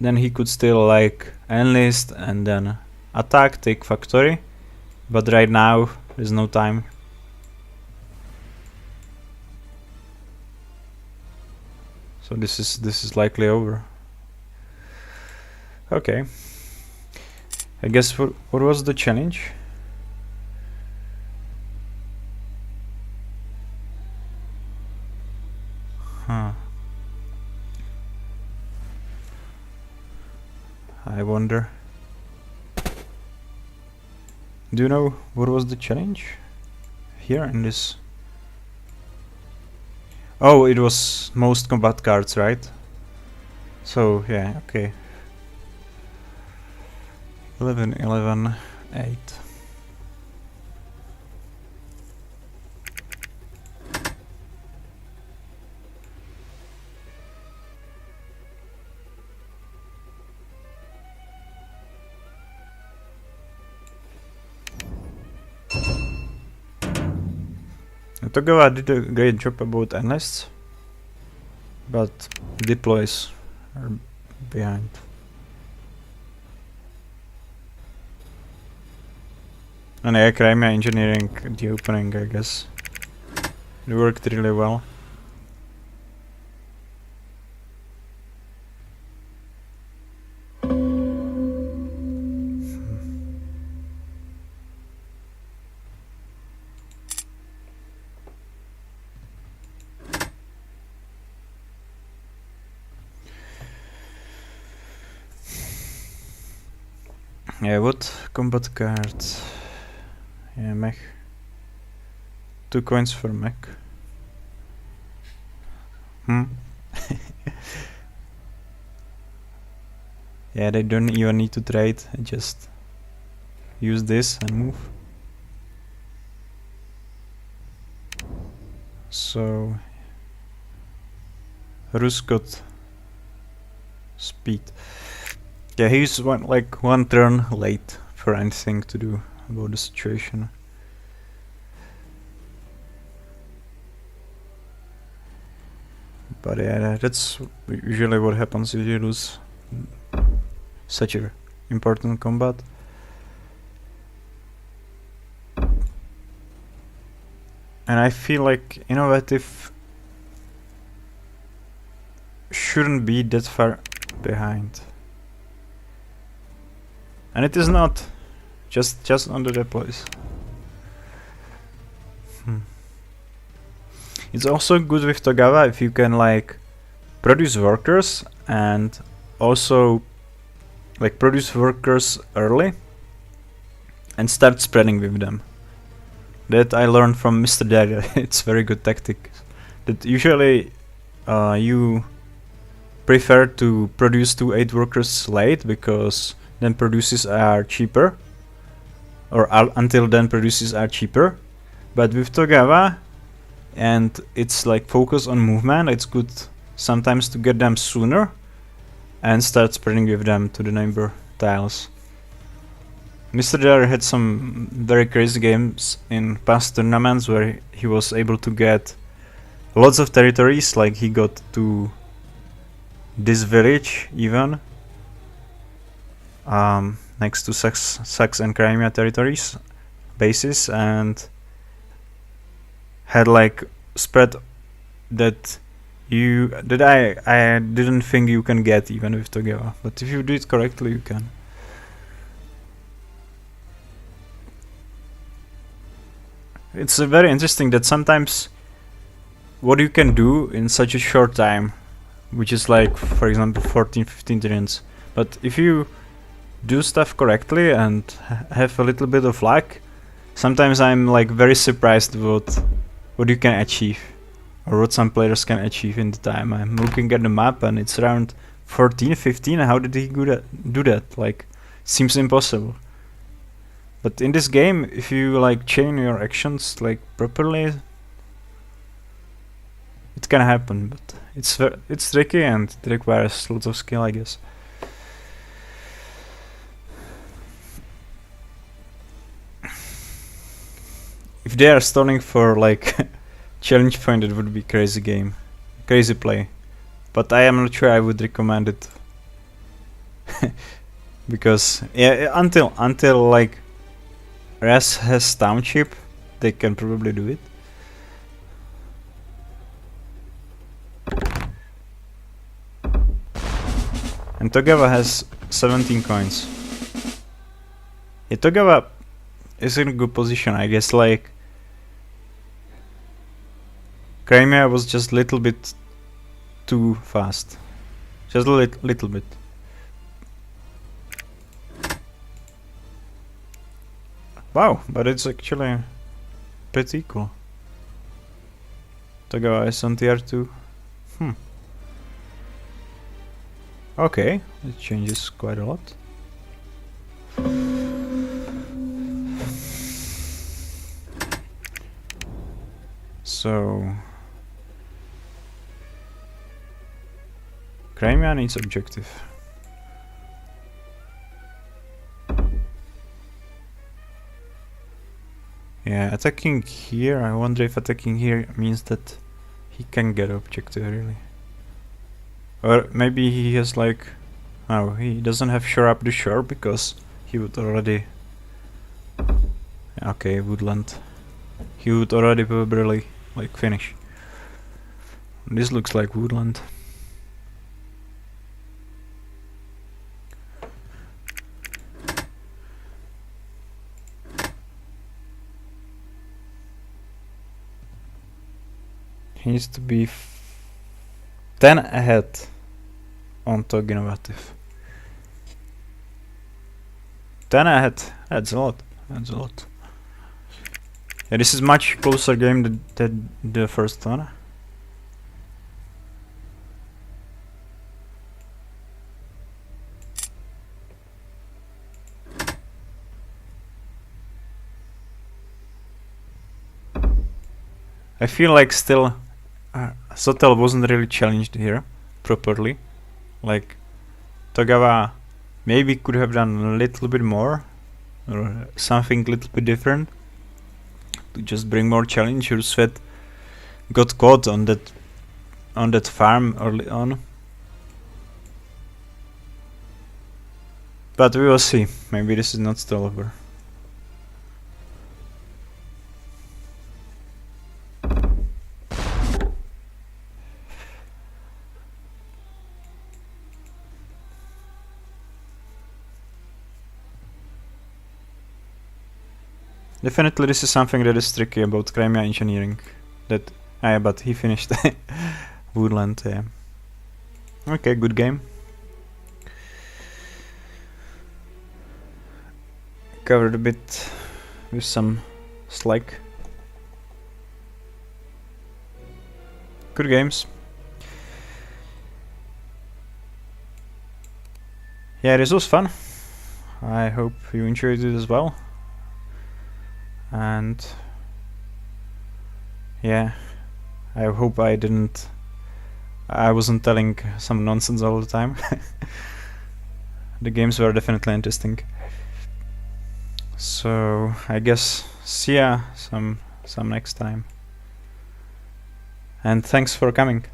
Speaker 1: then he could still like enlist and then attack, take Factory. But right now there's no time. So this is likely over. Okay. I guess what was the challenge? Huh. I wonder. Do you know what was the challenge here in this? Oh, it was most combat cards, right? So yeah, okay. 11, 11, 8. Togawa did a great job about analysts, but deploys are behind. And yeah, Crimea engineering the opening, I guess. It worked really well. Yeah, what combat cards? Yeah, mech. 2 coins for mech. Yeah, they don't even need to trade, just use this and move. So Rus got speed. Yeah, he's one turn late for anything to do about the situation. But yeah, that's usually what happens if you lose such a important combat. And I feel like innovative shouldn't be that far behind. And it is not just under the place. It's also good with Togawa if you can like produce workers and also like produce workers early and start spreading with them. That I learned from Mr. Dagger. It's very good tactic. That usually you prefer to produce 2 8 workers late because then produces are cheaper, or until then produces are cheaper. But with Togawa, and it's like focus on movement, it's good sometimes to get them sooner and start spreading with them to the neighbor tiles. Mr. Dare had some very crazy games in past tournaments where he was able to get lots of territories, like he got to this village even, next to Sax and Crimea territories bases, and had like spread that I didn't think you can get even with Togawa, but if you do it correctly you can. It's very interesting that sometimes what you can do in such a short time, which is like for example 14-15 turns, but if you do stuff correctly and have a little bit of luck, sometimes I'm like very surprised about what you can achieve, or what some players can achieve in the time. I'm looking at the map and it's around 14-15. How did he do that? Like, seems impossible. But in this game, if you like chain your actions like properly, it can happen. But it's tricky and it requires lots of skill, I guess. If they are stalling for like challenge point, it would be crazy game, crazy play. But I am not sure I would recommend it because yeah, until like Res has township, they can probably do it. And Togawa has 17 coins. Yeah, Togawa is in a good position, I guess. Like Crimea was just a little bit too fast, just a little bit. Wow, but it's actually pretty equal. Togawa is on tier 2. Okay, it changes quite a lot. So Crimea needs objective. Yeah, attacking here, I wonder if attacking here means that he can get objective really. Or maybe he has like... Oh, he doesn't have shore up the shore because he would already... Okay, woodland. He would already probably like finish. This looks like woodland. He needs to be 10 ahead on Tog Innovative. 10 ahead, that's a lot. That's a lot. Yeah, this is much closer game than the first one. I feel like still Sotel wasn't really challenged here properly. Like Togawa maybe could have done a little bit more or something a little bit different to just bring more challenge. Rusvet got caught on that farm early on. But we will see. Maybe this is not still over. Definitely this is something that is tricky about Crimea engineering. That but he finished Woodland, yeah. Okay, good game. Covered a bit with some slack. Good games. Yeah, this was fun. I hope you enjoyed it as well. And yeah, I hope I wasn't telling some nonsense all the time. The games were definitely interesting. So I guess see ya some next time. And thanks for coming.